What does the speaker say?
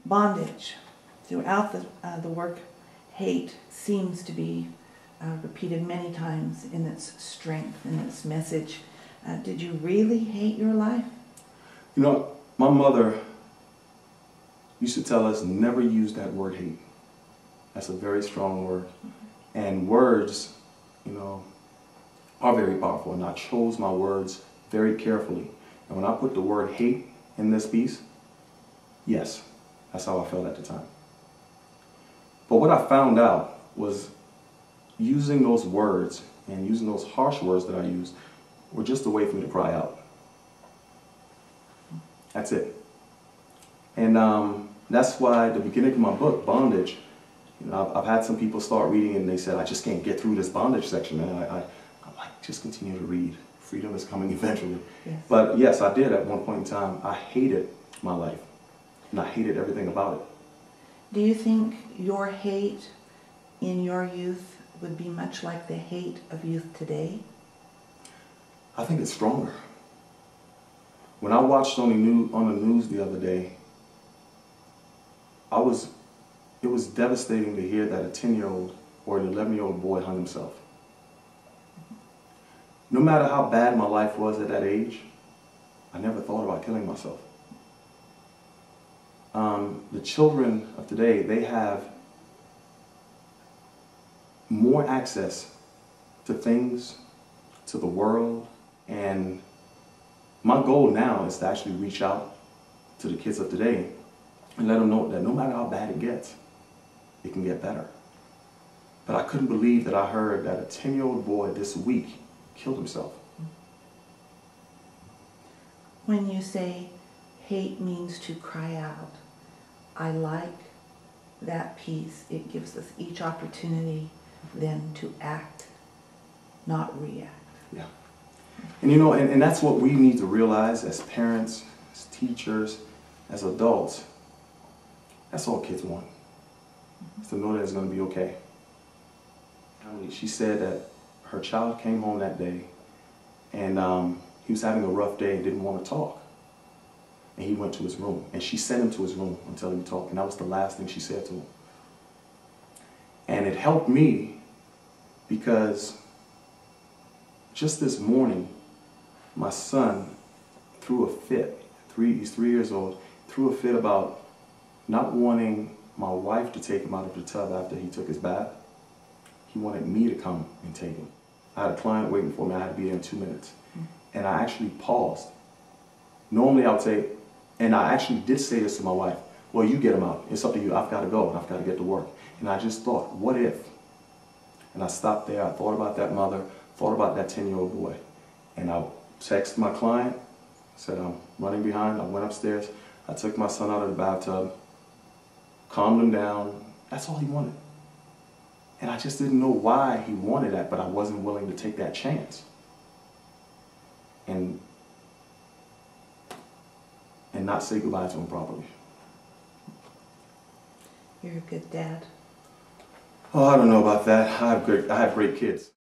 Bondage. Throughout the work, hate seems to be repeated many times in its strength, in its message. Did you really hate your life? You know, my mother used to tell us never use that word hate. That's a very strong word. And words, you know, are very powerful. And I chose my words very carefully. And when I put the word hate in this piece, yes, that's how I felt at the time. But what I found out was using those words and using those harsh words that I used were just a way for me to cry out. That's it. And that's why at the beginning of my book, Bondage, you know, I've had some people start reading and they said, I just can't get through this bondage section. And I'm like, just continue to read. Freedom is coming eventually. Yes. But yes, I did at one point in time. I hated my life. And I hated everything about it. Do you think your hate in your youth would be much like the hate of youth today? I think it's stronger. When I watched on the news the other day, it was devastating to hear that a 10-year-old or an 11-year-old boy hung himself. No matter how bad my life was at that age, I never thought about killing myself. The children of today, they have more access to things, to the world, and my goal now is to actually reach out to the kids of today and let them know that no matter how bad it gets, it can get better. But I couldn't believe that I heard that a 10-year-old boy this week killed himself. When you say hate means to cry out, I like that piece. It gives us each opportunity then to act, not react. Yeah. And you know, and that's what we need to realize as parents, as teachers, as adults. That's all kids want. Is to know that it's going to be okay. She said that her child came home that day and he was having a rough day and didn't want to talk. And he went to his room. And she sent him to his room until he talked. And that was the last thing she said to him. And it helped me because just this morning, my son threw a fit. He's 3 years old, threw a fit about not wanting my wife to take him out of the tub after he took his bath. He wanted me to come and take him. I had a client waiting for me. I had to be there in 2 minutes. And I actually paused. Normally I would say, and I actually did say this to my wife, well, you get him out. It's up to you. I've got to go. I've got to get to work. And I just thought, what if? And I stopped there. I thought about that mother, thought about that 10-year-old boy. And I texted my client, said, I'm running behind. I went upstairs. I took my son out of the bathtub, calmed him down. That's all he wanted. And I just didn't know why he wanted that, but I wasn't willing to take that chance. And not say goodbye to him properly. You're a good dad. Oh, I don't know about that. I have great kids.